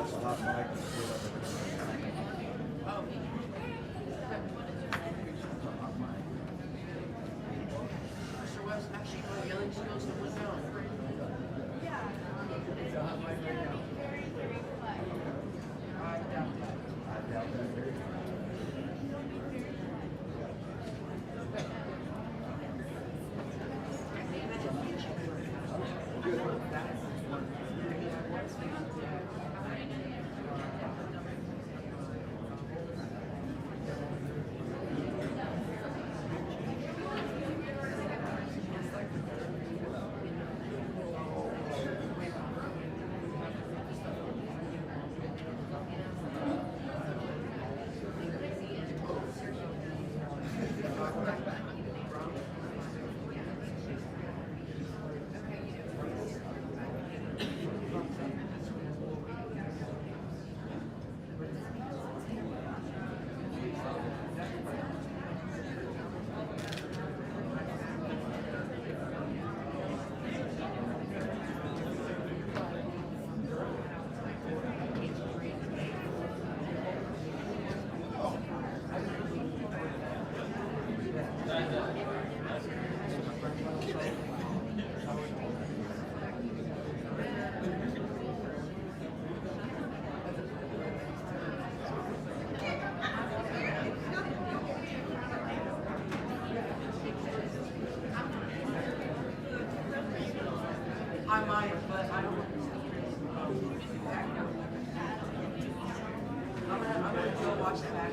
Mr. West, actually, my yelling skills have went down. I doubt that. I might, but I don't. I'm gonna go watch the back.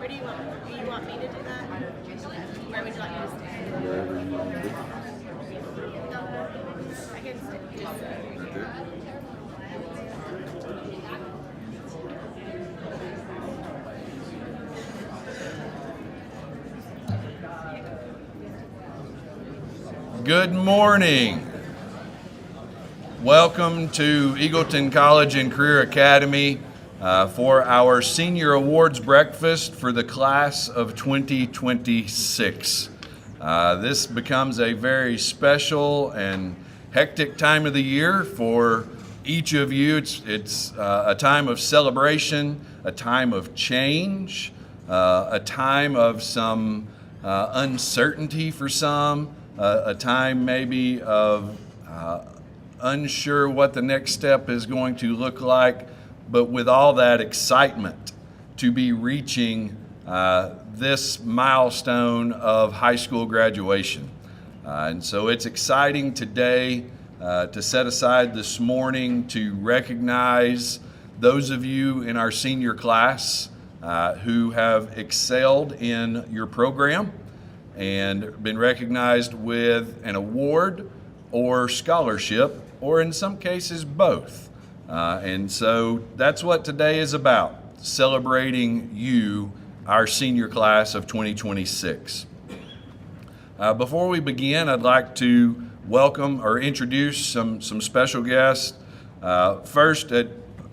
Where do you want me to do that? Where would you like me to stand? Wherever you want to be. I can stand just Okay. Good morning. Welcome to Eagleton College and Career Academy for our Senior Awards Breakfast for the class of 2026. This becomes a very special and hectic time of the year for each of you. It's a time of celebration, a time of change, a time of some uncertainty for some, a time maybe of unsure what the next step is going to look like, but with all that excitement to be reaching this milestone of high school graduation. And so it's exciting today to set aside this morning to recognize those of you in our senior class who have excelled in your program and been recognized with an award or scholarship, or in some cases both. And so that's what today is about, celebrating you, our senior class of 2026. Before we begin, I'd like to welcome or introduce some special guests. First, at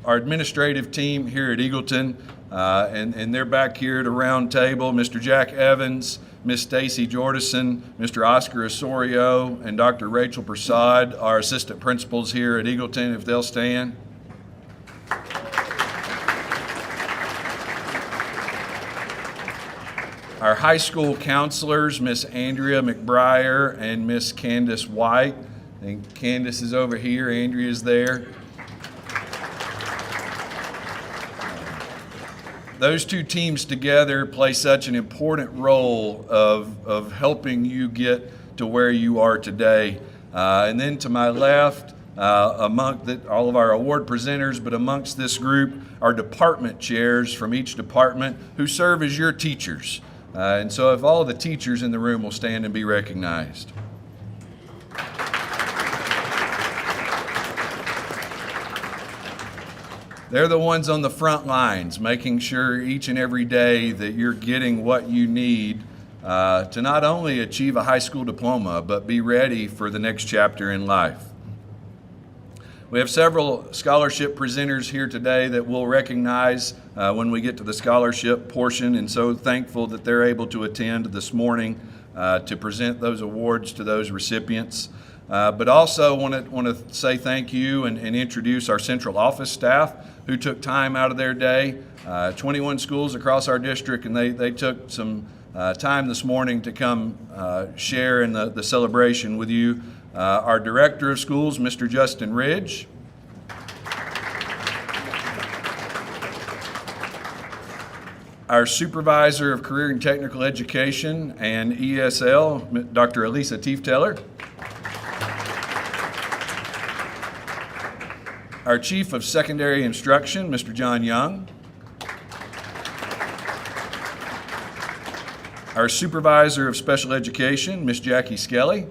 our administrative team here at Eagleton, and they're back here at a round table, Mr. Jack Evans, Ms. Stacy Jordison, Mr. Oscar Osorio, and Dr. Rachel Prasad, our assistant principals here at Eagleton, if they'll stand. Our high school counselors, Miss Andrea McBriar and Miss Candace White. And Candace is over here, Andrea is there. Those two teams together play such an important role of helping you get to where you are today. And then to my left, among all of our award presenters, but amongst this group are department chairs from each department who serve as your teachers. And so if all of the teachers in the room will stand and be recognized. They're the ones on the front lines, making sure each and every day that you're getting what you need to not only achieve a high school diploma, but be ready for the next chapter in life. We have several scholarship presenters here today that we'll recognize when we get to the scholarship portion, and so thankful that they're able to attend this morning to present those awards to those recipients. But also want to say thank you and introduce our central office staff who took time out of their day, 21 schools across our district, and they took some time this morning to come share in the celebration with you. Our Director of Schools, Mr. Justin Ridge. Our Supervisor of Career and Technical Education and ESL, Dr. Elisa Tiefteller. Our Chief of Secondary Instruction, Mr. John Young. Our Supervisor of Special Education, Ms. Jackie Skelly.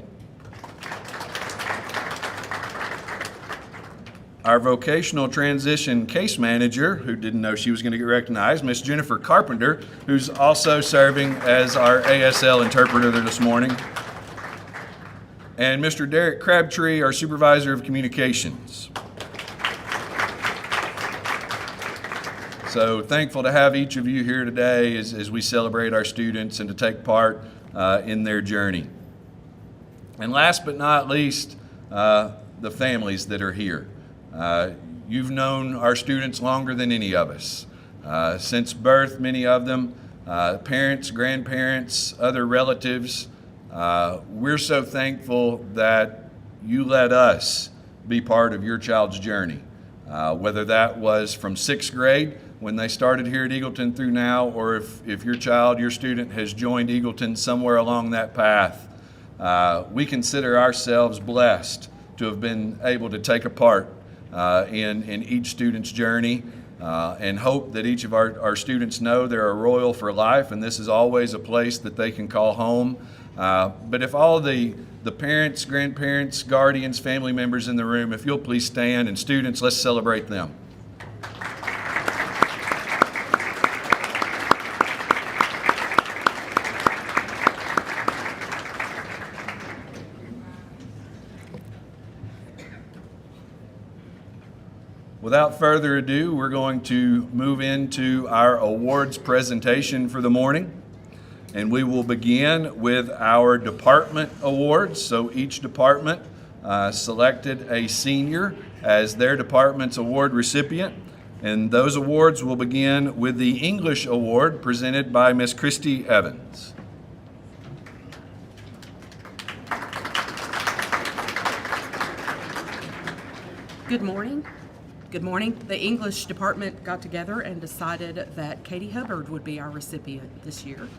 Our Vocational Transition Case Manager, who didn't know she was going to get recognized, Ms. Jennifer Carpenter, who's also serving as our ASL interpreter this morning. And Mr. Derek Crabtree, our Supervisor of Communications. So thankful to have each of you here today as we celebrate our students and to take part in their journey. And last but not least, the families that are here. You've known our students longer than any of us. Since birth, many of them, parents, grandparents, other relatives. We're so thankful that you let us be part of your child's journey, whether that was from 6th grade when they started here at Eagleton through now, or if your child, your student has joined Eagleton somewhere along that path. We consider ourselves blessed to have been able to take a part in each student's journey, and hope that each of our students know they're a Royal for life, and this is always a place that they can call home. But if all the parents, grandparents, guardians, family members in the room, if you'll please stand, and students, let's celebrate them. Without further ado, we're going to move into our awards presentation for the morning. And we will begin with our department awards. So each department selected a senior as their department's award recipient. And those awards will begin with the English award presented by Miss Christy Evans. Good morning. Good morning. The English department got together and decided that Katie Hubbard would be our recipient this year.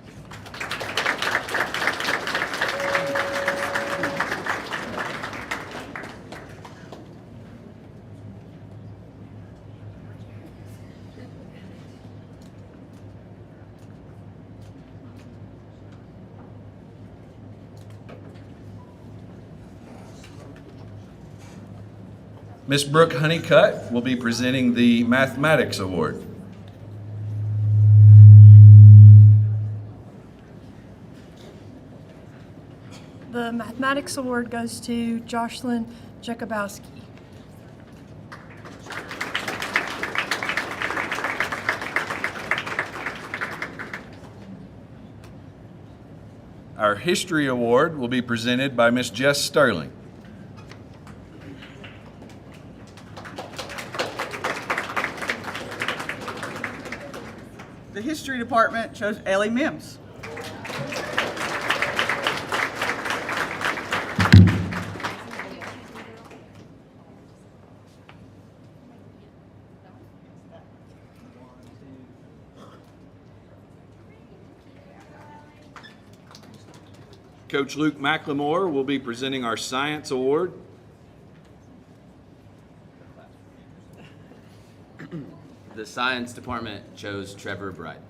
Miss Brooke Honeycutt will be presenting the Mathematics Award. The Mathematics Award goes to Jocelyn Jakubowski. Our History Award will be presented by Miss Jess Sterling. The History Department chose Ellie Mims. Coach Luke McLemore will be presenting our Science Award. The Science Department chose Trevor Bright.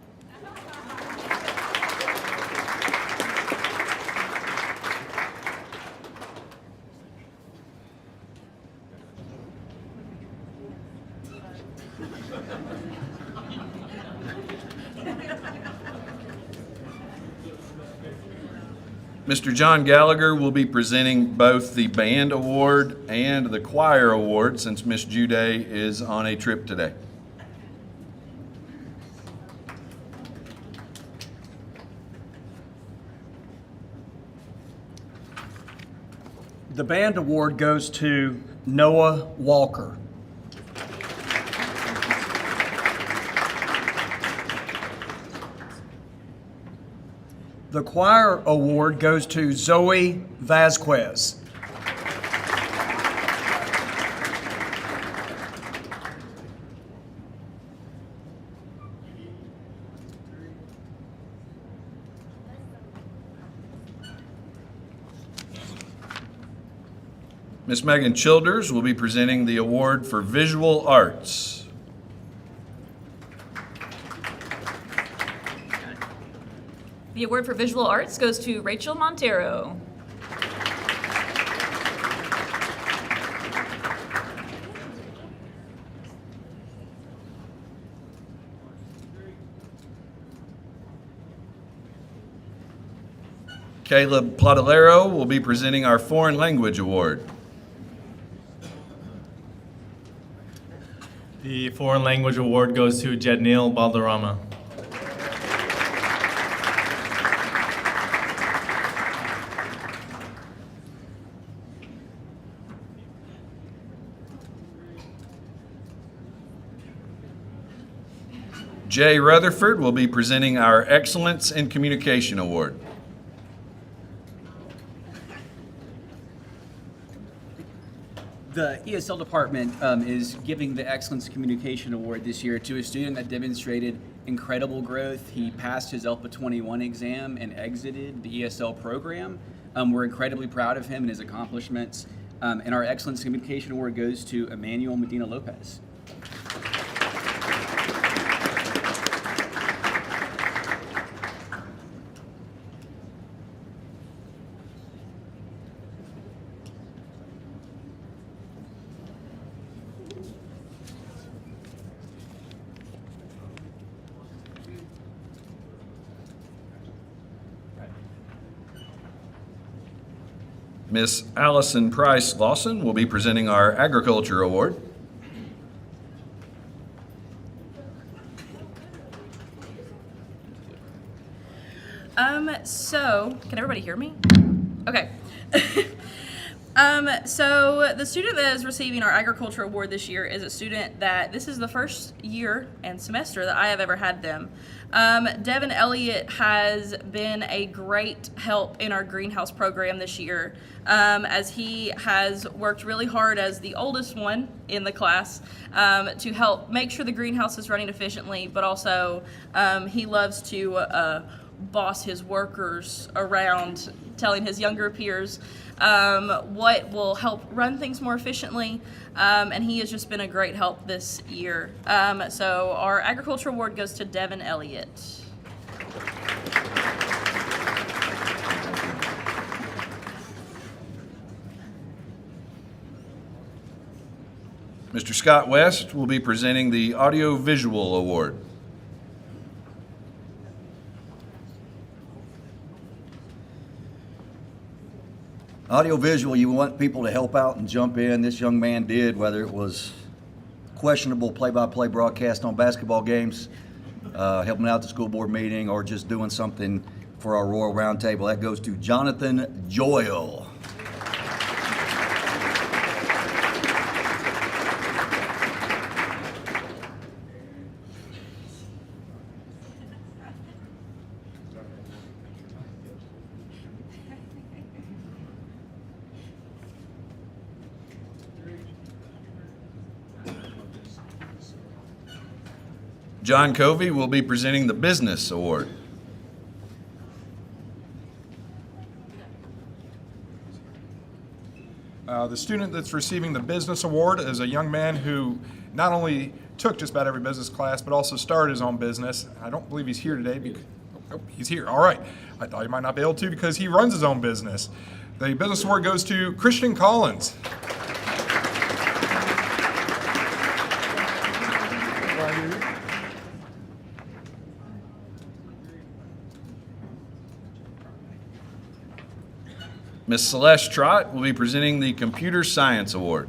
Mr. John Gallagher will be presenting both the Band Award and the Choir Award since Miss Juday is on a trip today. The Band Award goes to Noah Walker. The Choir Award goes to Zoe Vasquez. Miss Megan Childers will be presenting the award for Visual Arts. The award for Visual Arts goes to Rachel Montero. Caleb Plotolero will be presenting our Foreign Language Award. The Foreign Language Award goes to Jadnil Balderrama. Jay Rutherford will be presenting our Excellence in Communication Award. The ESL department is giving the Excellence Communication Award this year to a student that demonstrated incredible growth. He passed his ELPA 21 exam and exited the ESL program. We're incredibly proud of him and his accomplishments. And our Excellence Communication Award goes to Emmanuel Medina Lopez. Miss Allison Price Lawson will be presenting our Agriculture Award. So, can everybody hear me? Okay. So the student that is receiving our agriculture award this year is a student that this is the first year and semester that I have ever had them. Devin Elliott has been a great help in our greenhouse program this year, as he has worked really hard as the oldest one in the class to help make sure the greenhouse is running efficiently, but also he loves to boss his workers around, telling his younger peers what will help run things more efficiently, and he has just been a great help this year. So our agriculture award goes to Devin Elliott. Mr. Scott West will be presenting the Audio Visual Award. Audiovisual, you want people to help out and jump in. This young man did, whether it was questionable play-by-play broadcast on basketball games, helping out the school board meeting, or just doing something for our Royal Roundtable. That goes to Jonathan Joyle. John Covey will be presenting the Business Award. The student that's receiving the Business Award is a young man who not only took just about every business class, but also started his own business. I don't believe he's here today because, oh, he's here, all right. I thought he might not be able to because he runs his own business. The Business Award goes to Christian Collins. Ms. Celeste Trott will be presenting the Computer Science Award.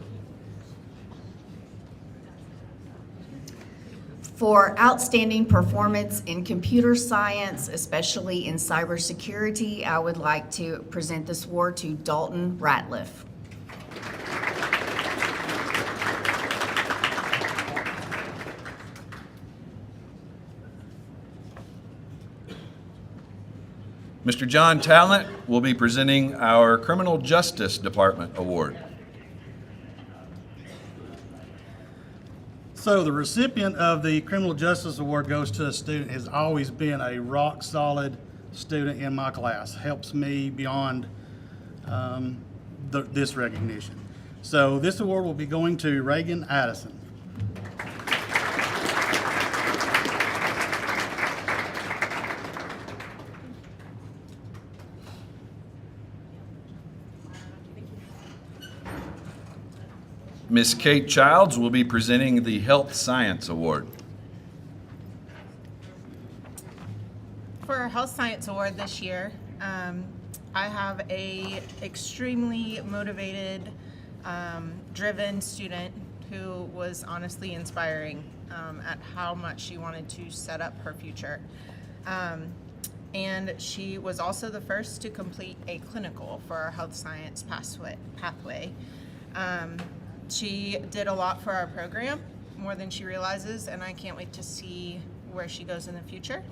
For outstanding performance in computer science, especially in cybersecurity, I would like to present this award to Dalton Ratliff. Mr. John Talent will be presenting our Criminal Justice Department Award. So the recipient of the Criminal Justice Award goes to a student who has always been a rock-solid student in my class. Helps me beyond this recognition. So this award will be going to Reagan Addison. Ms. Kate Childs will be presenting the Health Science Award. For our Health Science Award this year, I have a extremely motivated, driven student who was honestly inspiring at how much she wanted to set up her future. And she was also the first to complete a clinical for our health science pathway. She did a lot for our program, more than she realizes, and I can't wait to see where she goes in the future.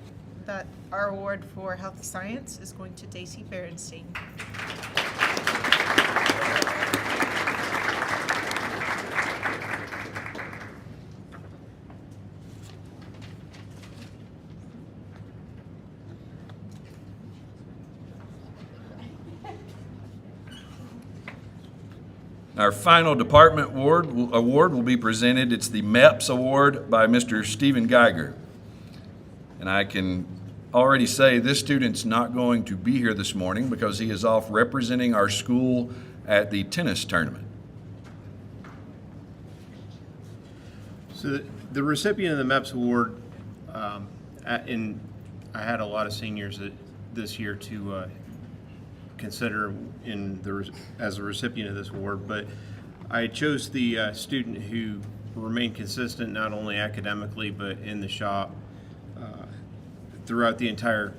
That our award for health science is going to Daisy Berenstein. Our final department award will be presented. It's the MEPS Award by Mr. Stephen Geiger. And I can already say this student's not going to be here this morning because he is off representing our school at the tennis tournament. So the recipient of the MEPS Award, and I had a lot of seniors this year to consider as a recipient of this award, but I chose the student who remained consistent not only academically but in the shop throughout the entire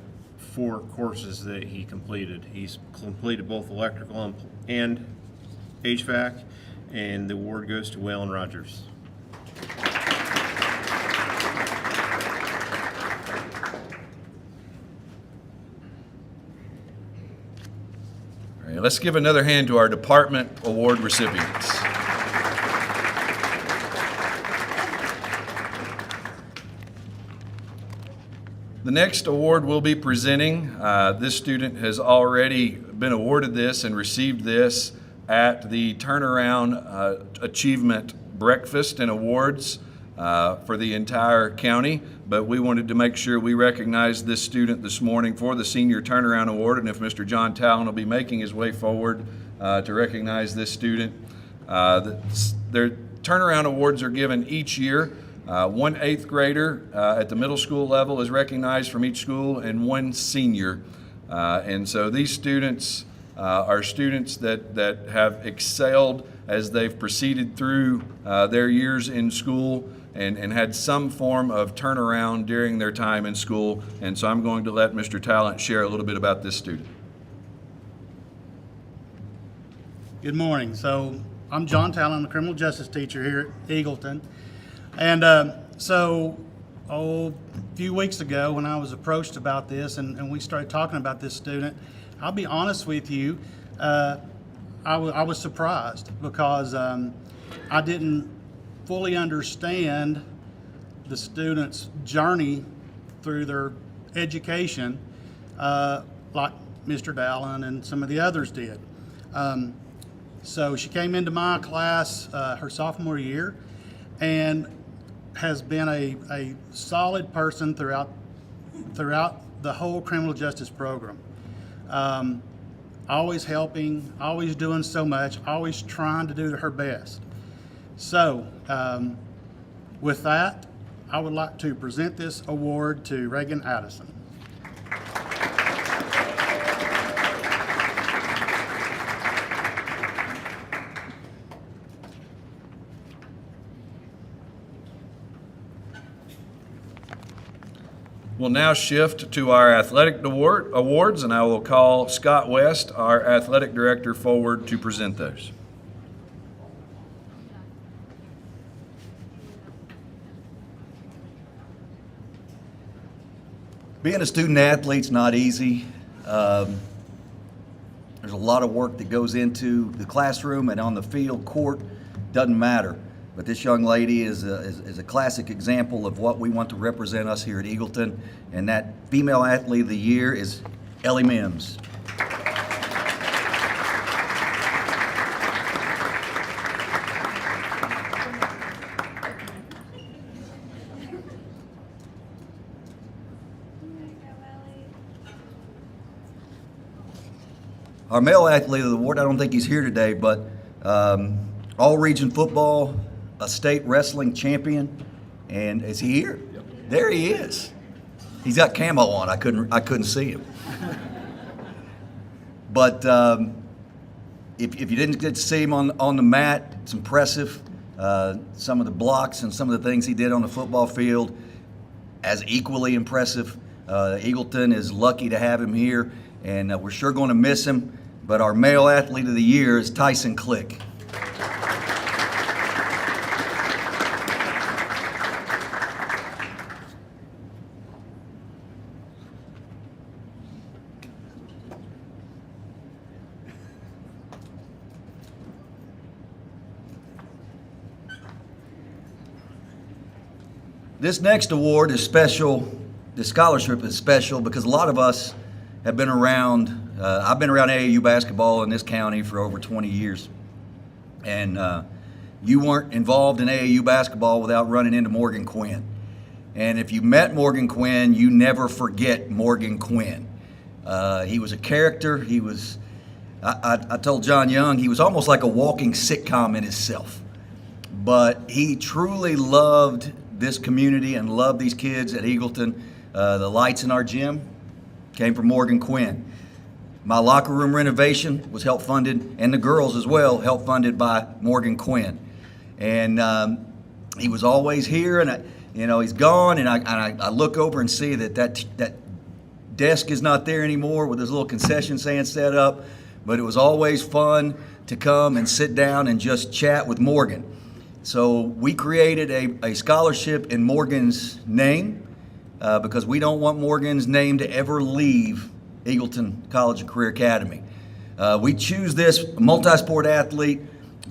4 courses that he completed. He's completed both electrical and HVAC, and the award goes to Waylon Rogers. All right, let's give another hand to our department award recipients. The next award we'll be presenting, this student has already been awarded this and received this at the Turnaround Achievement Breakfast and Awards for the entire county, but we wanted to make sure we recognize this student this morning for the Senior Turnaround Award, and if Mr. John Talon will be making his way forward to recognize this student. Their Turnaround Awards are given each year. One 8th grader at the middle school level is recognized from each school, and one senior. And so these students are students that have excelled as they've proceeded through their years in school and had some form of turnaround during their time in school. And so I'm going to let Mr. Talent share a little bit about this student. Good morning. So I'm John Talon, I'm a criminal justice teacher here at Eagleton. And so a few weeks ago when I was approached about this and we started talking about this student, I'll be honest with you, I was surprised because I didn't fully understand the student's journey through their education like Mr. Dallin and some of the others did. So she came into my class her sophomore year and has been a solid person throughout the whole criminal justice program. Always helping, always doing so much, always trying to do her best. So with that, I would like to present this award to Reagan Addison. We'll now shift to our athletic awards, and I will call Scott West, our athletic director, forward to present those. Being a student athlete's not easy. There's a lot of work that goes into the classroom and on the field, court, doesn't matter. But this young lady is a classic example of what we want to represent us here at Eagleton, and that Female Athlete of the Year is Ellie Mims. Our Male Athlete of the Award, I don't think he's here today, but all-region football, a state wrestling champion, and is he here? Yep. There he is. He's got camo on. I couldn't see him. But if you didn't get to see him on the mat, it's impressive. Some of the blocks and some of the things he did on the football field, as equally impressive. Eagleton is lucky to have him here, and we're sure going to miss him. But our Male Athlete of the Year is Tyson Click. This next award is special. The scholarship is special because a lot of us have been around. I've been around AAU basketball in this county for over 20 years. And you weren't involved in AAU basketball without running into Morgan Quinn. And if you met Morgan Quinn, you never forget Morgan Quinn. He was a character. He was, I told John Young, he was almost like a walking sitcom in himself. But he truly loved this community and loved these kids at Eagleton. The lights in our gym came from Morgan Quinn. My locker room renovation was help funded, and the girls as well, help funded by Morgan Quinn. And he was always here, and he's gone, and I look over and see that desk is not there anymore with his little concession stand set up, but it was always fun to come and sit down and just chat with Morgan. So we created a scholarship in Morgan's name because we don't want Morgan's name to ever leave Eagleton College and Career Academy. We choose this multi-sport athlete,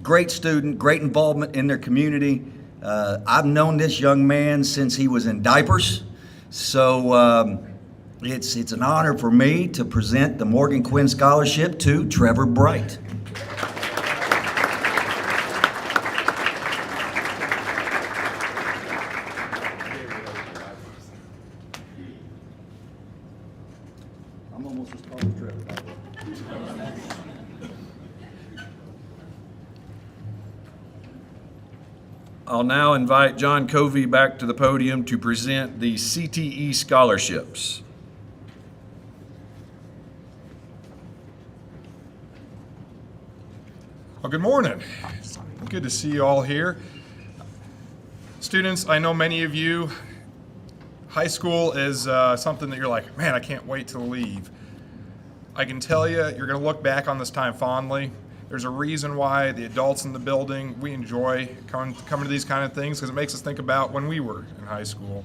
great student, great involvement in their community. I've known this young man since he was in diapers, so it's an honor for me to present the Morgan Quinn Scholarship to Trevor Bright. I'm almost as tall as Trevor, by the way. I'll now invite John Covey back to the podium to present the CTE scholarships. Well, good morning. It's good to see you all here. Students, I know many of you, high school is something that you're like, man, I can't wait to leave. I can tell you, you're going to look back on this time fondly. There's a reason why the adults in the building, we enjoy coming to these kind of things because it makes us think about when we were in high school.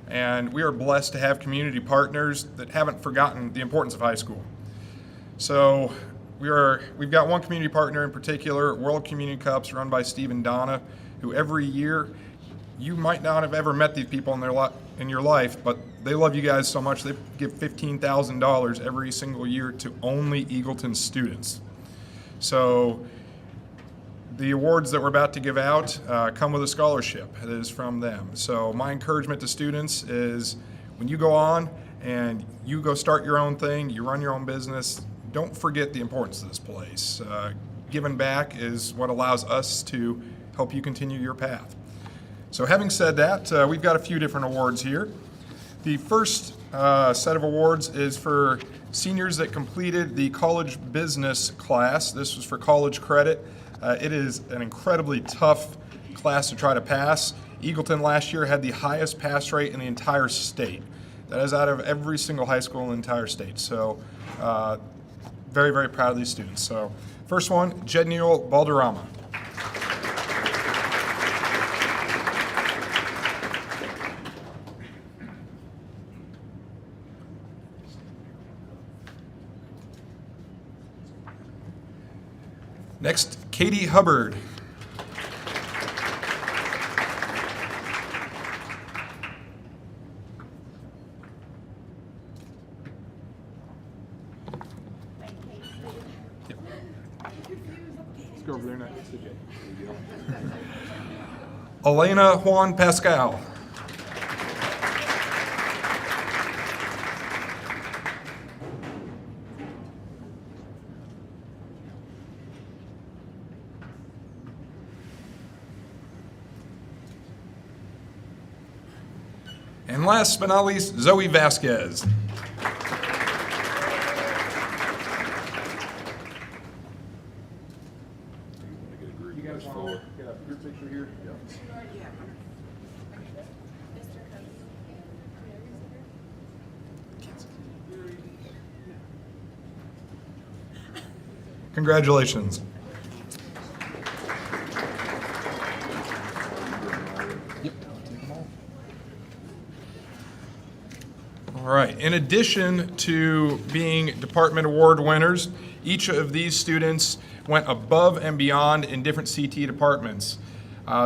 And we are blessed to have community partners that haven't forgotten the importance of high school. So we've got one community partner in particular, World Community Cups, run by Steve and Donna, who every year, you might not have ever met these people in your life, but they love you guys so much they give $15,000 every single year to only Eagleton students. So the awards that we're about to give out come with a scholarship that is from them. So my encouragement to students is when you go on and you go start your own thing, you run your own business, don't forget the importance of this place. Giving back is what allows us to help you continue your path. So having said that, we've got a few different awards here. The first set of awards is for seniors that completed the college business class. This was for college credit. It is an incredibly tough class to try to pass. Eagleton last year had the highest pass rate in the entire state. That is out of every single high school in the entire state. So very, very proud of these students. So first one, Jedniel Balderrama. Next, Katie Hubbard. Let's go over there next to Jay. Elena Juan Pascal. And last but not least, Zoe Vasquez. You guys want to get a group picture here? Congratulations. All right, in addition to being department award winners, each of these students went above and beyond in different CT departments.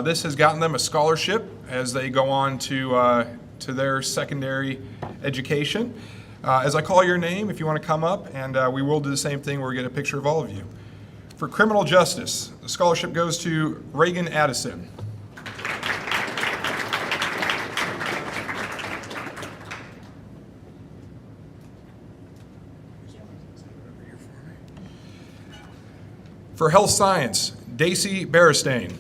This has gotten them a scholarship as they go on to their secondary education. As I call your name, if you want to come up, and we will do the same thing where we get a picture of all of you. For criminal justice, the scholarship goes to Reagan Addison. For health science, Daisy Beristain.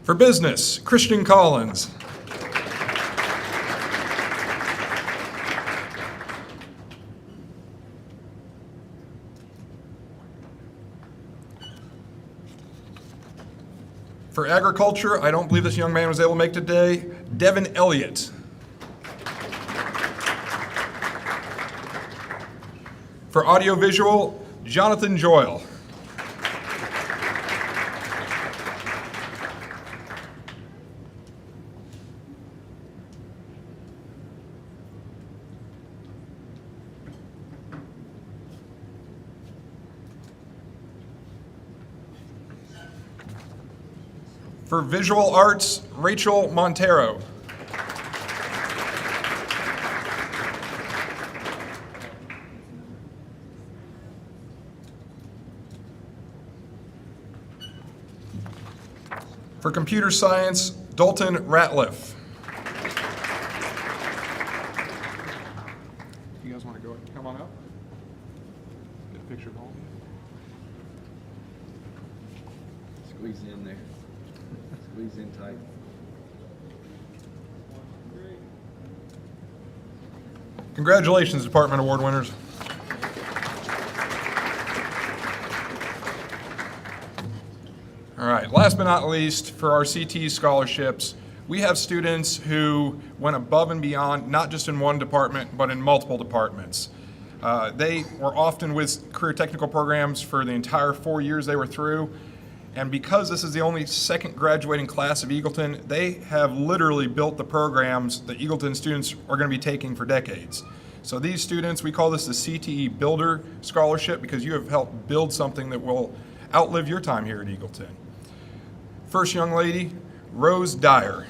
For business, Christian Collins. For agriculture, I don't believe this young man was able to make today, Devin Elliott. For audiovisual, Jonathan Joyle. For visual arts, Rachel Montero. For computer science, Dalton Ratliff. You guys want to go come on up? Get a picture of all. Squeeze in there. Squeeze in tight. Congratulations, Department Award winners. All right, last but not least, for our CTE scholarships, we have students who went above and beyond, not just in one department, but in multiple departments. They were often with career technical programs for the entire 4 years they were through. And because this is the only second graduating class of Eagleton, they have literally built the programs that Eagleton students are going to be taking for decades. So these students, we call this the CTE Builder Scholarship because you have helped build something that will outlive your time here at Eagleton. First young lady, Rose Dyer.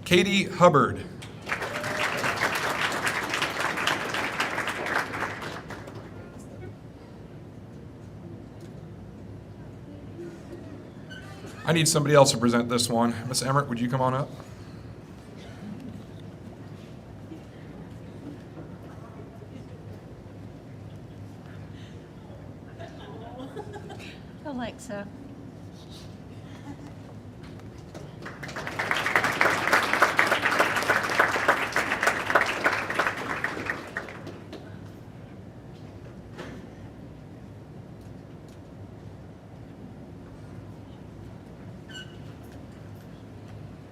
Katie Hubbard. I need somebody else to present this one. Miss Emmert, would you come on up? Alexa.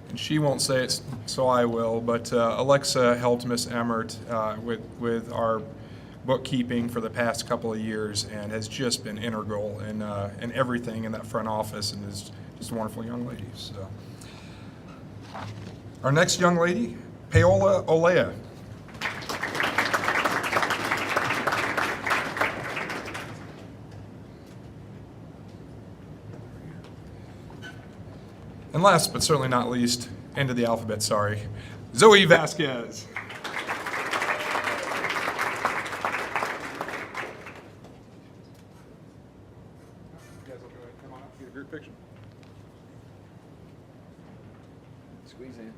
And she won't say it, so I will, but Alexa helped Miss Emmert with our bookkeeping for the past couple of years and has just been integral in everything in that front office and is just a wonderful young lady. So, our next young lady, Paola Olea. And last but certainly not least, end of the alphabet, sorry, Zoe Vasquez. Picture. Squeeze in.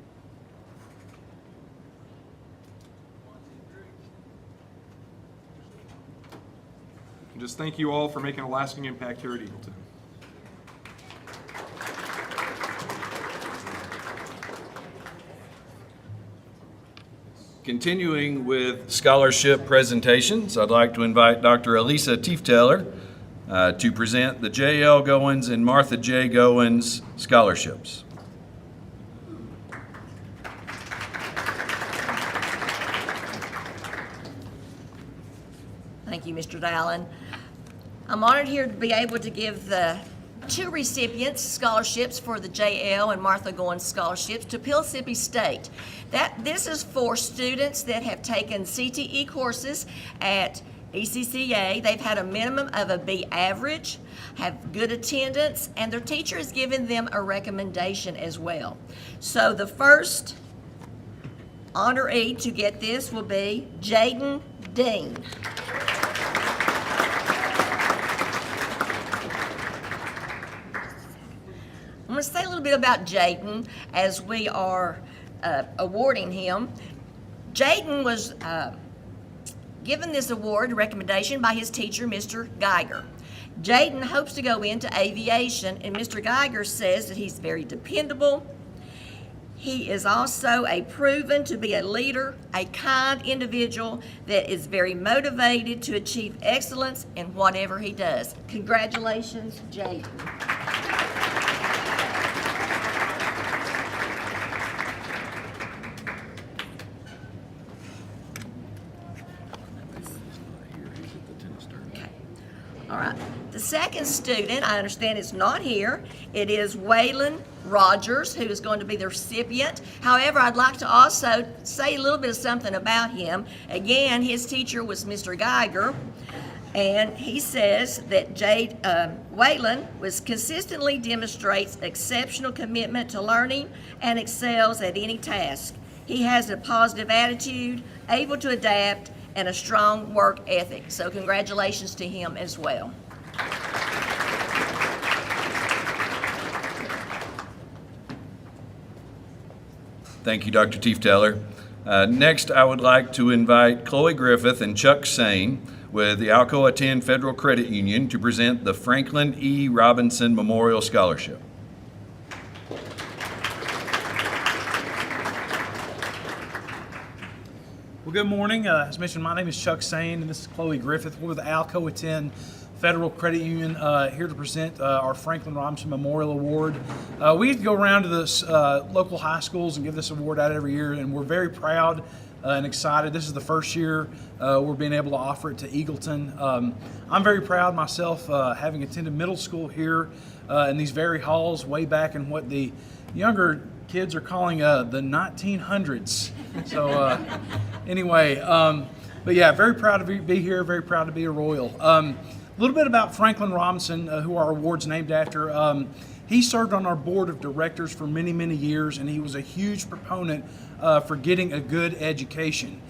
And just thank you all for making a lasting impact here at Eagleton. Continuing with scholarship presentations, I'd like to invite Dr. Elisa Tiefteller to present the J.L. Goins and Martha J. Goins scholarships. Thank you, Mr. Dallin. I'm honored here to be able to give the two recipients scholarships for the J.L. and Martha Goins scholarships to Pellissippi State. This is for students that have taken CTE courses at ECCA. They've had a minimum of a B average, have good attendance, and their teacher has given them a recommendation as well. So the first honoree to get this will be Jaden Dean. I'm going to say a little bit about Jaden as we are awarding him. Jaden was given this award recommendation by his teacher, Mr. Geiger. Jaden hopes to go into aviation, and Mr. Geiger says that he's very dependable. He is also proven to be a leader, a kind individual that is very motivated to achieve excellence in whatever he does. Congratulations, Jaden. All right. The second student, I understand, is not here. It is Waylon Rogers, who is going to be the recipient. However, I'd like to also say a little bit of something about him. Again, his teacher was Mr. Geiger, and he says that Waylon consistently demonstrates exceptional commitment to learning and excels at any task. He has a positive attitude, able to adapt, and a strong work ethic. So congratulations to him as well. Thank you, Dr. Tiefteller. Next, I would like to invite Chloe Griffith and Chuck Sane with the Alcoa 10 Federal Credit Union to present the Franklin E. Robinson Memorial Scholarship. Well, good morning. As mentioned, my name is Chuck Sane, and this is Chloe Griffith. We're with the Alcoa 10 Federal Credit Union here to present our Franklin Robinson Memorial Award. We get to go around to the local high schools and give this award out every year, and we're very proud and excited. This is the first year we're being able to offer it to Eagleton. I'm very proud myself, having attended middle school here in these very halls way back in what the younger kids are calling the 1900s. So anyway, but yeah, very proud to be here, very proud to be a Royal. A little bit about Franklin Robinson, who our award's named after. He served on our board of directors for many, many years, and he was a huge proponent for getting a good education.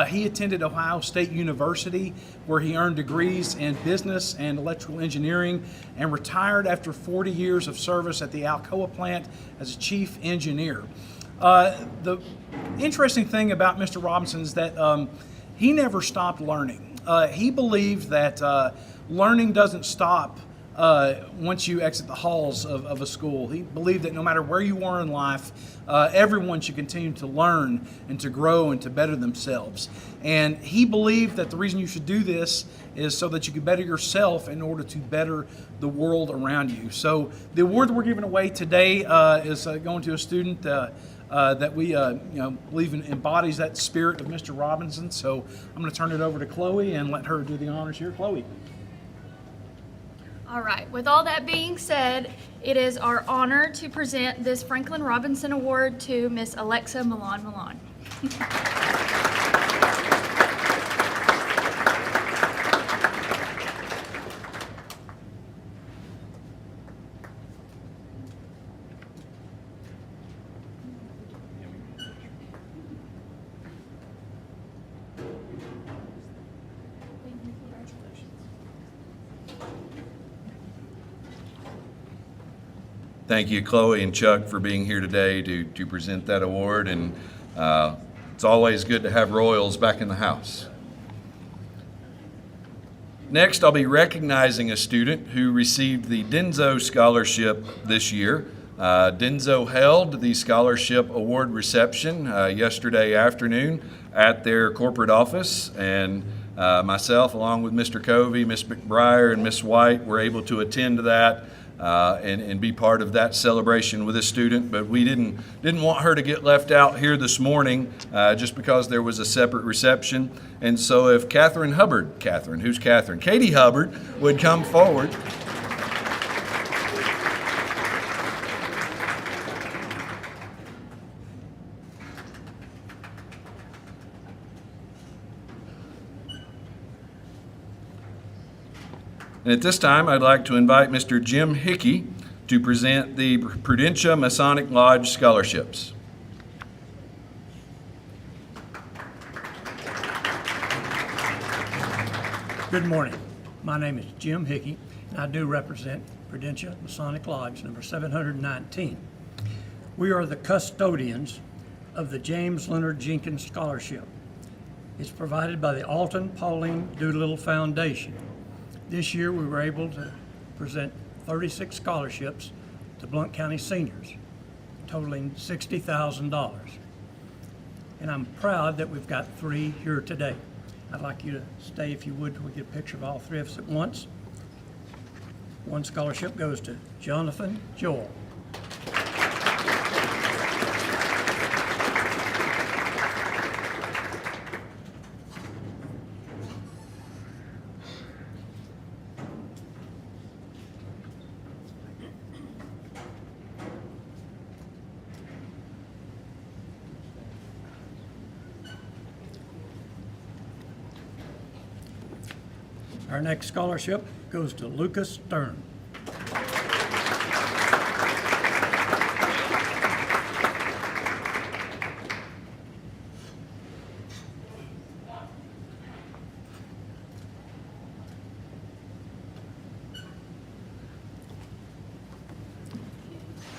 He attended Ohio State University, where he earned degrees in business and electrical engineering, and retired after 40 years of service at the Alcoa plant as a chief engineer. The interesting thing about Mr. Robinson is that he never stopped learning. He believed that learning doesn't stop once you exit the halls of a school. He believed that no matter where you are in life, everyone should continue to learn and to grow and to better themselves. And he believed that the reason you should do this is so that you can better yourself in order to better the world around you. So the award that we're giving away today is going to a student that we believe embodies that spirit of Mr. Robinson. So I'm going to turn it over to Chloe and let her do the honors here. Chloe. All right, with all that being said, it is our honor to present this Franklin Robinson Award to Miss Alexa Milan. Thank you, Chloe and Chuck, for being here today to present that award. And it's always good to have Royals back in the house. Next, I'll be recognizing a student who received the Denso Scholarship this year. Denso held the scholarship award reception yesterday afternoon at their corporate office, and myself, along with Mr. Covey, Ms. McBriar, and Ms. White, were able to attend to that and be part of that celebration with a student. But we didn't want her to get left out here this morning just because there was a separate reception. And so if Katie Hubbard would come forward. And at this time, I'd like to invite Mr. Jim Hickey to present the Prudentia Masonic Lodge scholarships. Good morning. My name is Jim Hickey, and I do represent Prudentia Masonic Lodge number 719. We are the custodians of the James Leonard Jenkins Scholarship. It's provided by the Alton Pauline Doolittle Foundation. This year, we were able to present 36 scholarships to Blount County seniors, totaling $60,000. And I'm proud that we've got 3 here today. I'd like you to stay, if you would, till we get a picture of all 3 of us at once. One scholarship goes to Jonathan Joel. Our next scholarship goes to Lucas Stern.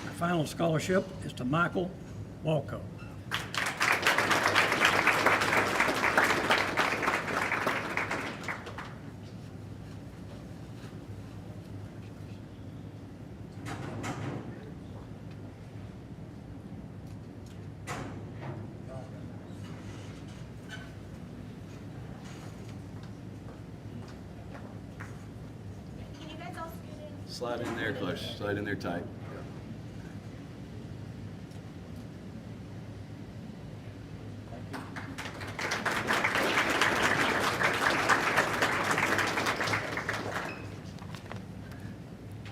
Our final scholarship is to Michael Walco. Slide in there close, slide in there tight.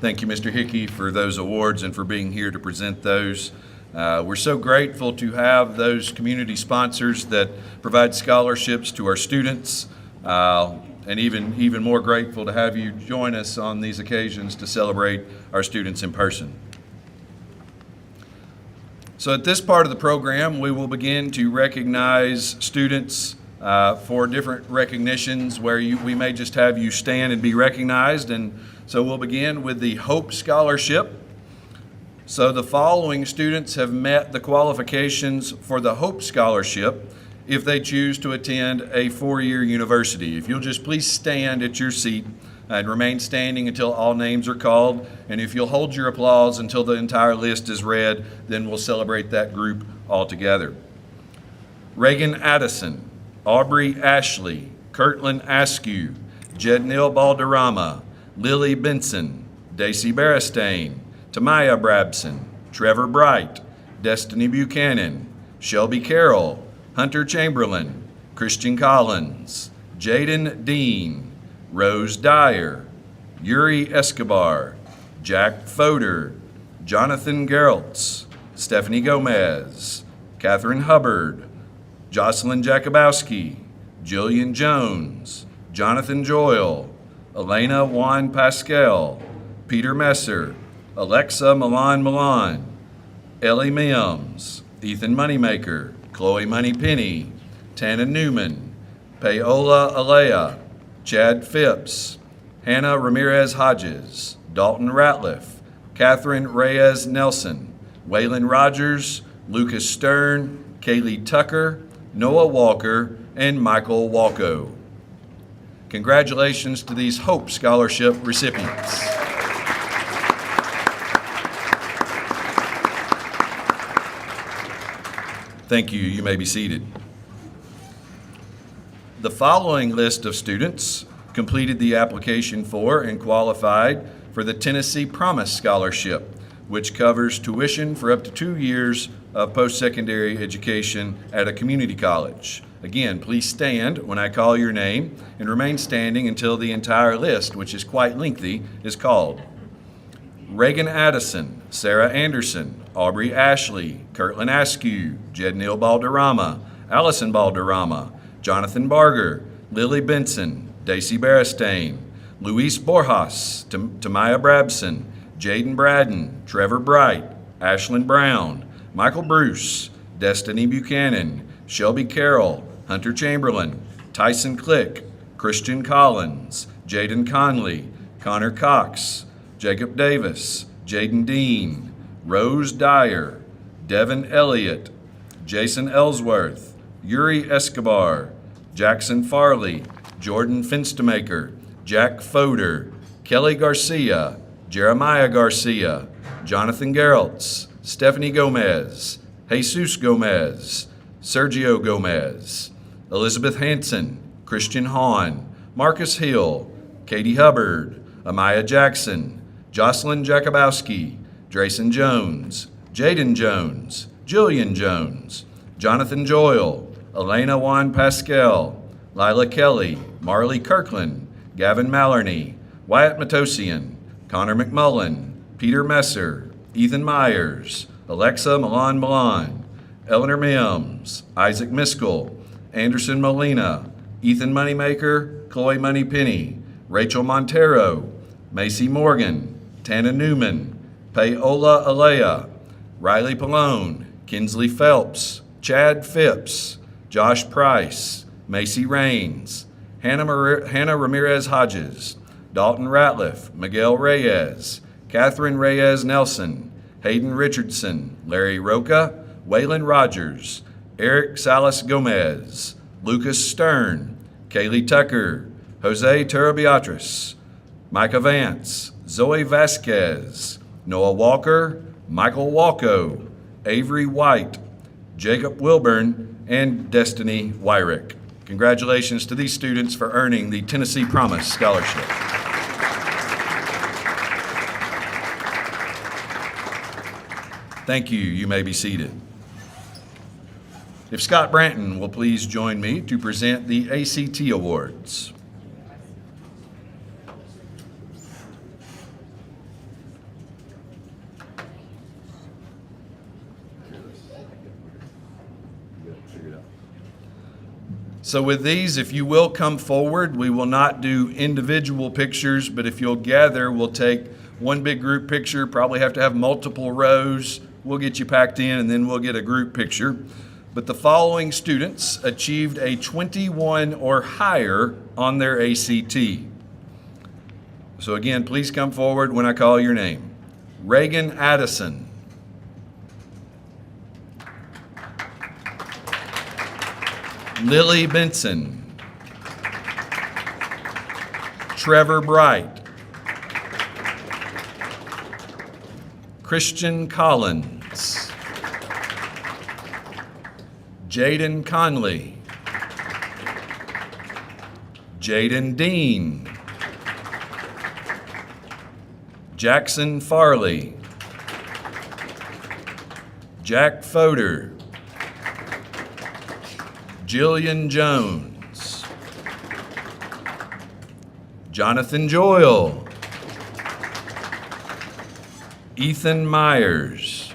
Thank you, Mr. Hickey, for those awards and for being here to present those. We're so grateful to have those community sponsors that provide scholarships to our students, and even more grateful to have you join us on these occasions to celebrate our students in person. So at this part of the program, we will begin to recognize students for different recognitions where we may just have you stand and be recognized. And so we'll begin with the Hope Scholarship. So the following students have met the qualifications for the Hope Scholarship if they choose to attend a 4-year university. If you'll just please stand at your seat and remain standing until all names are called. And if you'll hold your applause until the entire list is read, then we'll celebrate that group all together. Reagan Addison, Aubrey Ashley, Kirtland Askew, Jednil Balderrama, Lily Benson, Daisy Barristain, Tamaya Brabson, Trevor Bright, Destiny Buchanan, Shelby Carroll, Hunter Chamberlain, Christian Collins, Jaden Dean, Rose Dyer, Yuri Escobar, Jack Fodor, Jonathan Geraltz, Stephanie Gomez, Catherine Hubbard, Jocelyn Jakubowski, Jillian Jones, Jonathan Joyle, Elena Juan Pascal, Peter Messer, Alexa Milan, Ellie Mims, Ethan Moneymaker, Chloe Moneypenny, Tana Newman, Paola Alea, Chad Phipps, Hannah Ramirez Hodges, Dalton Ratliff, Catherine Reyes Nelson, Waylon Rogers, Lucas Stern, Kaylee Tucker, Noah Walker, and Michael Walco. Congratulations to these Hope Scholarship recipients. Thank you. You may be seated. The following list of students completed the application for and qualified for the Tennessee Promise Scholarship, which covers tuition for up to 2 years of post-secondary education at a community college. Again, please stand when I call your name and remain standing until the entire list, which is quite lengthy, is called. Reagan Addison, Sarah Anderson, Aubrey Ashley, Kirtland Askew, Jednil Balderrama, Allison Balderrama, Jonathan Barger, Lily Benson, Daisy Barristain, Luis Borjas, Tamaya Brabson, Jaden Braden, Trevor Bright, Ashlyn Brown, Michael Bruce, Destiny Buchanan, Shelby Carroll, Hunter Chamberlain, Tyson Click, Christian Collins, Jaden Conley, Connor Cox, Jacob Davis, Jaden Dean, Rose Dyer, Devin Elliott, Jason Ellsworth, Yuri Escobar, Jackson Farley, Jordan Finstemaker, Jack Fodor, Kelly Garcia, Jeremiah Garcia, Jonathan Geraltz, Stephanie Gomez, Jesus Gomez, Sergio Gomez, Elizabeth Hanson, Christian Hahn, Marcus Hill, Katie Hubbard, Amaya Jackson, Jocelyn Jakubowski, Drayson Jones, Jaden Jones, Jillian Jones, Jonathan Joyle, Elena Juan Pascal, Lila Kelly, Marley Kirkland, Gavin Mallarney, Wyatt Matosian, Connor McMullen, Peter Messer, Ethan Myers, Alexa Milan Milan, Eleanor Mims, Isaac Miskell, Anderson Molina, Ethan Moneymaker, Chloe Moneypenny, Rachel Montero, Macy Morgan, Tana Newman, Paola Alea, Riley Pallone, Kinsley Phelps, Chad Phipps, Josh Price, Macy Rains, Hannah Ramirez Hodges, Dalton Ratliff, Miguel Reyes, Catherine Reyes Nelson, Hayden Richardson, Larry Roca, Waylon Rogers, Eric Salas Gomez, Lucas Stern, Kaylee Tucker, Jose Turra-Beatriz, Micah Vance, Zoe Vasquez, Noah Walker, Michael Walko, Avery White, Jacob Wilburn, and Destiny Wyrick. Congratulations to these students for earning the Tennessee Promise Scholarship. Thank you. You may be seated. If Scott Branton will please join me to present the ACT Awards. So with these, if you will come forward, we will not do individual pictures, but if you'll gather, we'll take one big group picture, probably have to have multiple rows. We'll get you packed in and then we'll get a group picture. But the following students achieved a 21 or higher on their ACT. So again, please come forward when I call your name. Reagan Addison. Lily Benson, Trevor Bright, Christian Collins, Jaden Conley, Jaden Dean, Jackson Farley, Jack Fodor, Jillian Jones, Jonathan Joyle, Ethan Myers,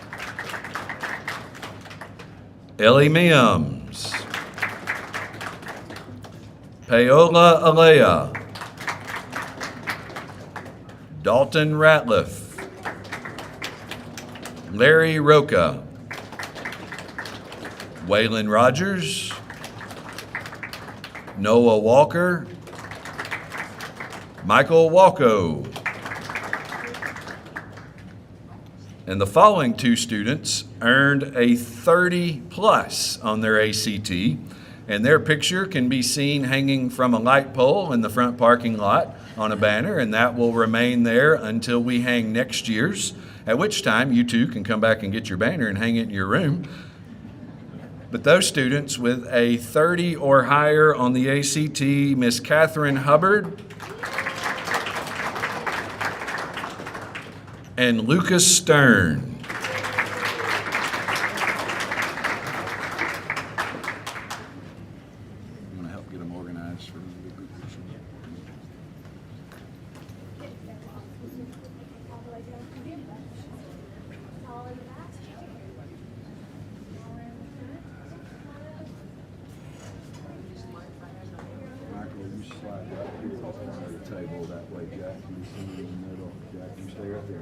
Ellie Mims, Paola Alea, Dalton Ratliff, Larry Roca, Waylon Rogers, Noah Walker, Michael Walko. And the following two students earned a 30 plus on their ACT, and their picture can be seen hanging from a light pole in the front parking lot on a banner, and that will remain there until we hang next year's, at which time you too can come back and get your banner and hang it in your room. But those students with a 30 or higher on the ACT, Miss Catherine Hubbard and Lucas Stern. I'm going to help get them organized for the group picture. Michael, you slide right here in front of the table. That way, Jack, you see in the middle. Jack, you stay right there.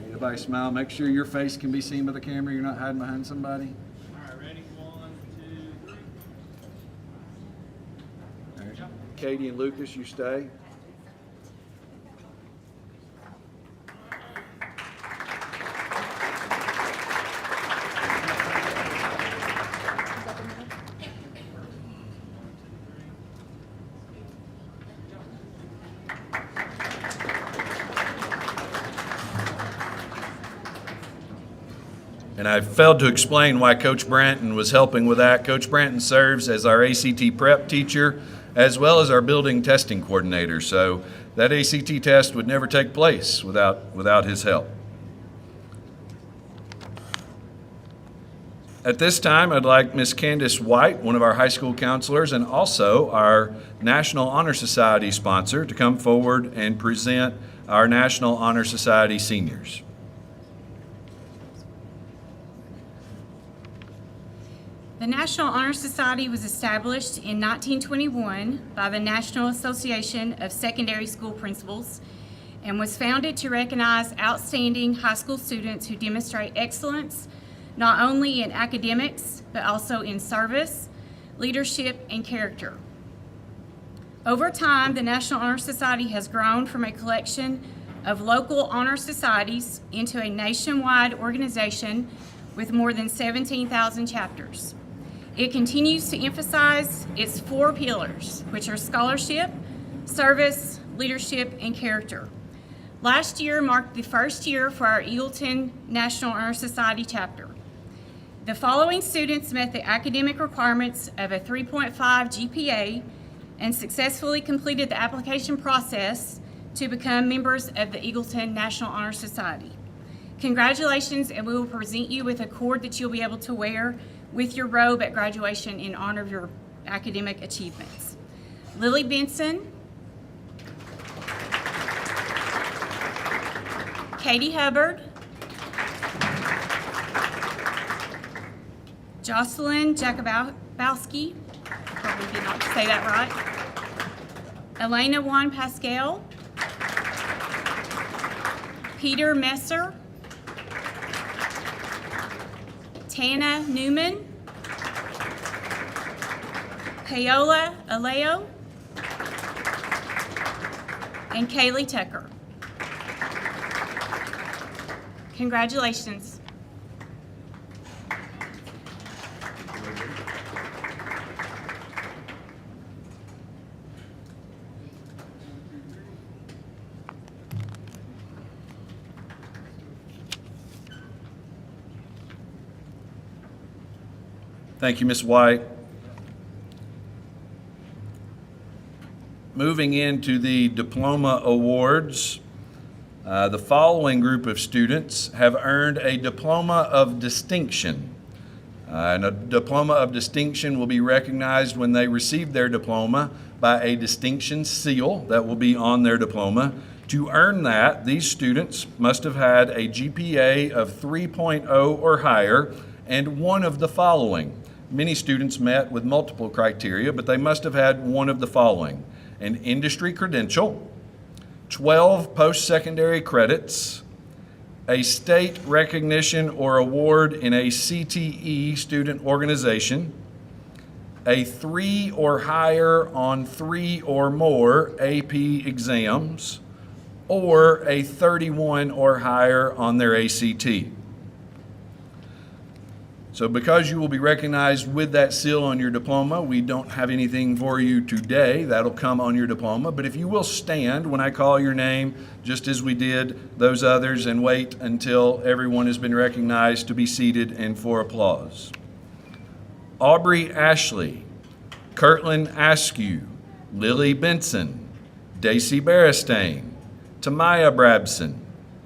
Everybody smile. Make sure your face can be seen by the camera. You're not hiding behind somebody. All right, ready? 1, 2, 3. All right. Katie and Lucas, you stay. And I failed to explain why Coach Branton was helping with that. Coach Branton serves as our ACT prep teacher as well as our building testing coordinator. So that ACT test would never take place without his help. At this time, I'd like Miss Candace White, one of our high school counselors and also our National Honor Society sponsor, to come forward and present our National Honor Society seniors. The National Honor Society was established in 1921 by the National Association of Secondary School Principals and was founded to recognize outstanding high school students who demonstrate excellence not only in academics, but also in service, leadership, and character. Over time, the National Honor Society has grown from a collection of local honor societies into a nationwide organization with more than 17,000 chapters. It continues to emphasize its 4 pillars, which are scholarship, service, leadership, and character. Last year marked the first year for our Eagleton National Honor Society chapter. The following students met the academic requirements of a 3.5 GPA and successfully completed the application process to become members of the Eagleton National Honor Society. Congratulations, and we will present you with a cord that you'll be able to wear with your robe at graduation in honor of your academic achievements. Lily Benson, Katie Hubbard, Jocelyn Jakubowski, probably did not say that right, Elena Juan Pascal, Peter Messer, Tana Newman, Paola Aleo, and Kaylee Tucker. Congratulations. Thank you, Ms. White. Moving into the diploma awards, the following group of students have earned a diploma of distinction. And a diploma of distinction will be recognized when they receive their diploma by a distinction seal that will be on their diploma. To earn that, these students must have had a GPA of 3.0 or higher and one of the following. Many students met with multiple criteria, but they must have had one of the following: an industry credential, 12 post-secondary credits, a state recognition or award in a CTE student organization, a 3 or higher on 3 or more AP exams, or a 31 or higher on their ACT. So because you will be recognized with that seal on your diploma, we don't have anything for you today. That'll come on your diploma. But if you will stand when I call your name, just as we did those others, and wait until everyone has been recognized to be seated and for applause. Aubrey Ashley, Kirtland Askew, Lily Benson, Daisy Beristain, Tamaya Brabson,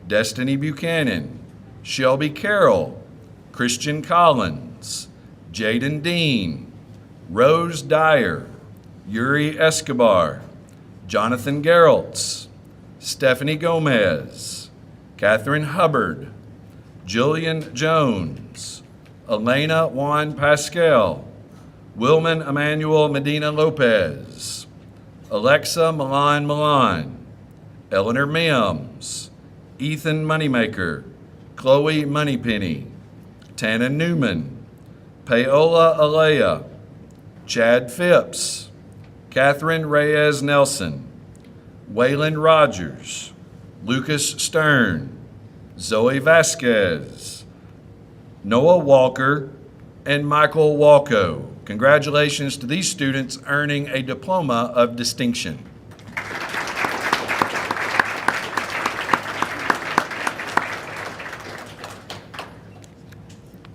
Destiny Buchanan, Shelby Carroll, Christian Collins, Jaden Dean, Rose Dyer, Yuri Escobar, Jonathan Geraltz, Stephanie Gomez, Catherine Hubbard, Jillian Jones, Elena Juan Pascal, Wilman Emmanuel Medina Lopez, Alexa Milan, Eleanor Mims, Ethan Moneymaker, Chloe Moneypenny, Tana Newman, Paola Alea, Chad Phipps, Catherine Reyes Nelson, Waylon Rogers, Lucas Stern, Zoe Vasquez, Noah Walker, and Michael Walco. Congratulations to these students earning a diploma of distinction.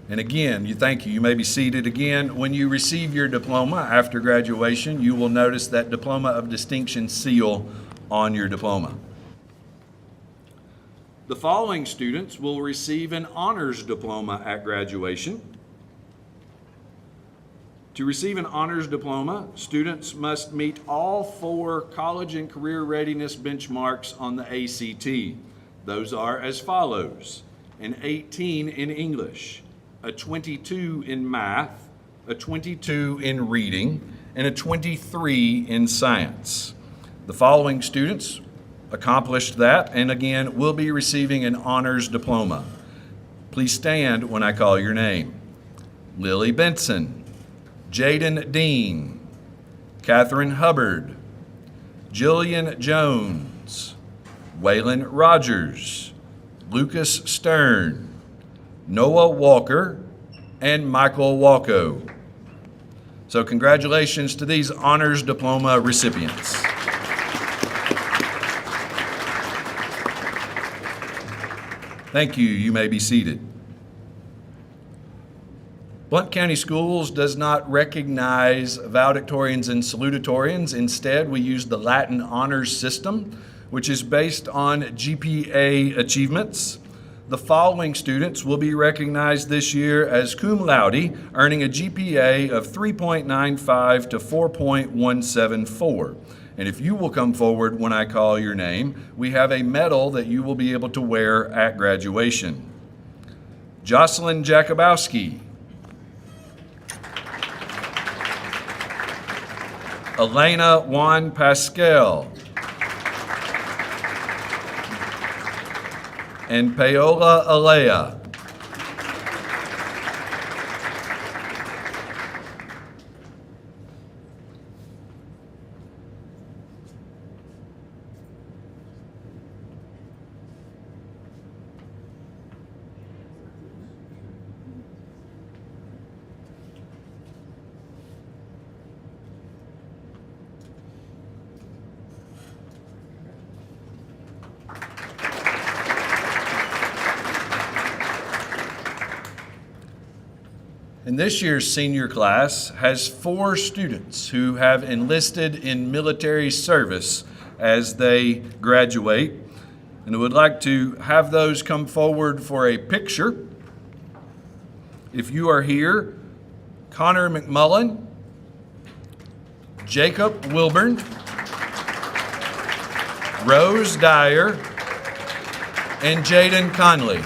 And again, thank you. You may be seated again. When you receive your diploma after graduation, you will notice that Diploma of Distinction seal on your diploma. The following students will receive an honors diploma at graduation. To receive an honors diploma, students must meet all 4 college and career readiness benchmarks on the ACT. Those are as follows: an 18 in English, a 22 in math, a 22 in reading, and a 23 in science. The following students accomplished that and again will be receiving an honors diploma. Please stand when I call your name. Lily Benson, Jaden Dean, Catherine Hubbard, Jillian Jones, Waylon Rogers, Lucas Stern, Noah Walker, and Michael Walko. So congratulations to these honors diploma recipients. Thank you. You may be seated. Blount County Schools does not recognize valedictorians and salutatorians. Instead, we use the Latin honors system, which is based on GPA achievements. The following students will be recognized this year as cum laude, earning a GPA of 3.95 to 4.174. And if you will come forward when I call your name, we have a medal that you will be able to wear at graduation. Jocelyn Jakubowski, Elena Juan Pascal, and Paola Alea. And this year's senior class has 4 students who have enlisted in military service as they graduate. And I would like to have those come forward for a picture. If you are here, Connor McMullen, Jacob Wilburn, Rose Dyer, and Jaden Conley.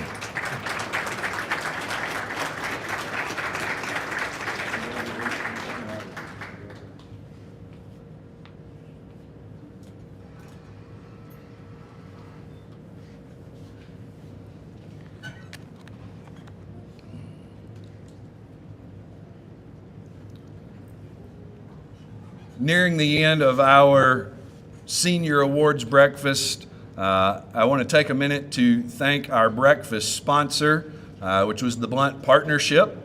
Nearing the end of our Senior Awards Breakfast, I want to take a minute to thank our breakfast sponsor, which was the Blount Partnership.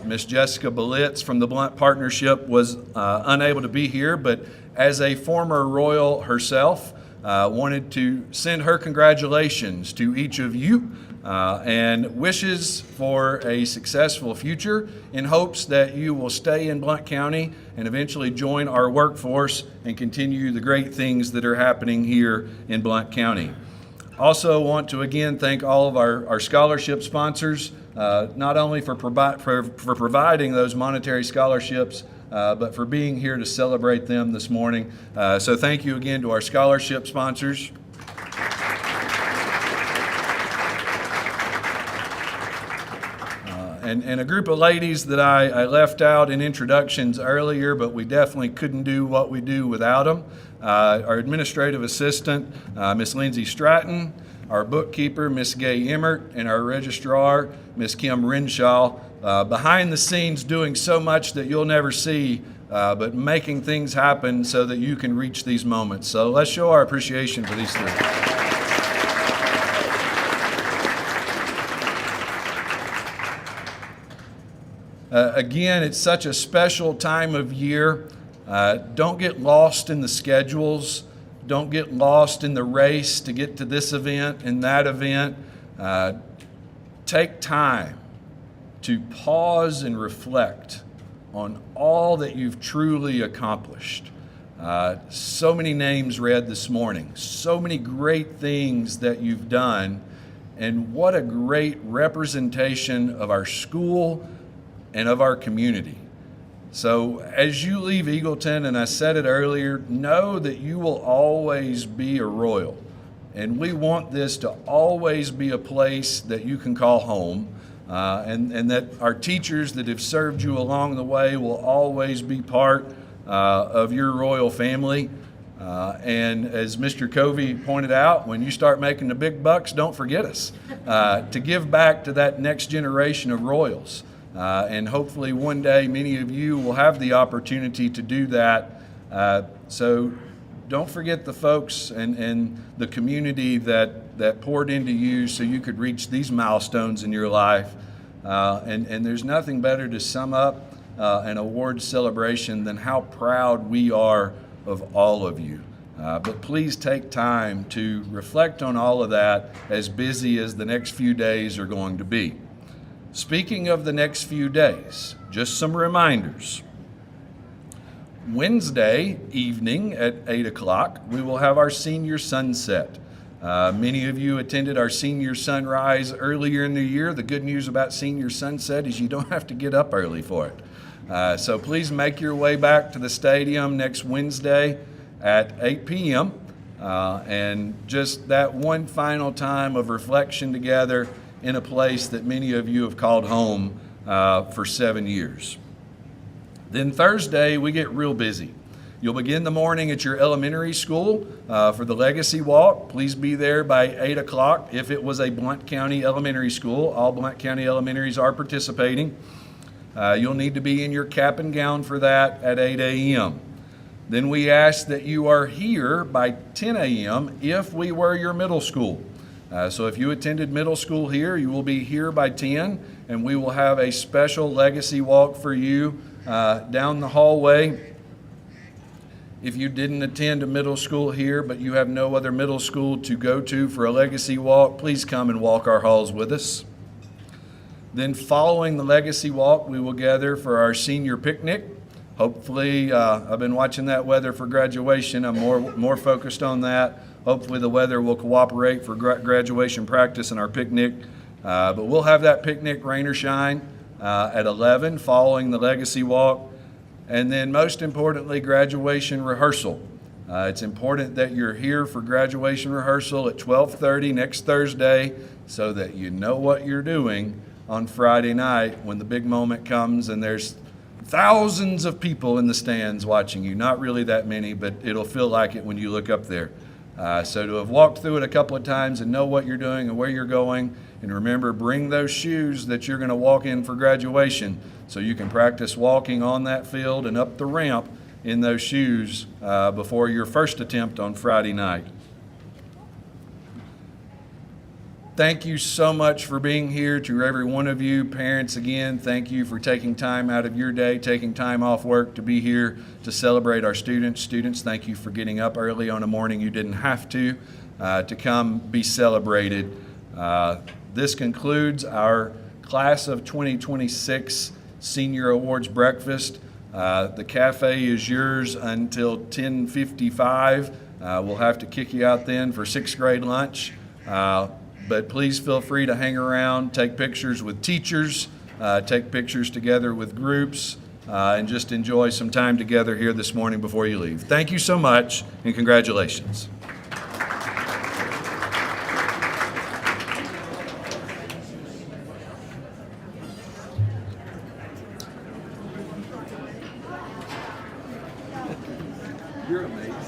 Miss Jessica Belitz from the Blount Partnership was unable to be here, but as a former Royal herself, wanted to send her congratulations to each of you and wishes for a successful future in hopes that you will stay in Blount County and eventually join our workforce and continue the great things that are happening here in Blount County. Also want to again thank all of our scholarship sponsors, not only for providing those monetary scholarships, but for being here to celebrate them this morning. So thank you again to our scholarship sponsors. And a group of ladies that I left out in introductions earlier, but we definitely couldn't do what we do without them. Our administrative assistant, Miss Lindsay Stratton, our bookkeeper, Miss Gay Emmert, and our registrar, Miss Kim Renshaw, behind the scenes doing so much that you'll never see, but making things happen so that you can reach these moments. So let's show our appreciation for these three. Again, it's such a special time of year. Don't get lost in the schedules. Don't get lost in the race to get to this event and that event. Take time to pause and reflect on all that you've truly accomplished. So many names read this morning, so many great things that you've done, and what a great representation of our school and of our community. So as you leave Eagleton, and I said it earlier, know that you will always be a Royal. And we want this to always be a place that you can call home, and that our teachers that have served you along the way will always be part of your Royal family. And as Mr. Covey pointed out, when you start making the big bucks, don't forget us to give back to that next generation of Royals. And hopefully one day many of you will have the opportunity to do that. So don't forget the folks and the community that poured into you so you could reach these milestones in your life. And there's nothing better to sum up an award celebration than how proud we are of all of you. But please take time to reflect on all of that, as busy as the next few days are going to be. Speaking of the next few days, just some reminders. Wednesday evening at 8 o'clock, we will have our senior sunset. Many of you attended our senior sunrise earlier in the year. The good news about senior sunset is you don't have to get up early for it. So please make your way back to the stadium next Wednesday at 8 p.m. And just that one final time of reflection together in a place that many of you have called home for 7 years. Then Thursday, we get real busy. You'll begin the morning at your elementary school for the Legacy Walk. Please be there by 8 o'clock. If it was a Blount County elementary school, all Blount County elementaries are participating. You'll need to be in your cap and gown for that at 8 a.m. Then we ask that you are here by 10 a.m. if we were your middle school. So if you attended middle school here, you will be here by 10, and we will have a special Legacy Walk for you down the hallway. If you didn't attend a middle school here, but you have no other middle school to go to for a Legacy Walk, please come and walk our halls with us. Then following the Legacy Walk, we will gather for our senior picnic. Hopefully, I've been watching that weather for graduation. I'm more focused on that. Hopefully the weather will cooperate for graduation practice and our picnic. But we'll have that picnic, rain or shine, at 11 following the Legacy Walk. And then most importantly, graduation rehearsal. It's important that you're here for graduation rehearsal at 12:30 next Thursday so that you know what you're doing on Friday night when the big moment comes and there's thousands of people in the stands watching you. Not really that many, but it'll feel like it when you look up there. So to have walked through it a couple of times and know what you're doing and where you're going, and remember, bring those shoes that you're going to walk in for graduation so you can practice walking on that field and up the ramp in those shoes before your first attempt on Friday night. Thank you so much for being here. To every one of you, parents, again, thank you for taking time out of your day, taking time off work to be here to celebrate our students. Students, thank you for getting up early on a morning you didn't have to come be celebrated. This concludes our Class of 2026 Senior Awards Breakfast. The cafe is yours until 10:55. We'll have to kick you out then for 6th grade lunch. But please feel free to hang around, take pictures with teachers, take pictures together with groups, and just enjoy some time together here this morning before you leave. Thank you so much, and congratulations. You're amazing.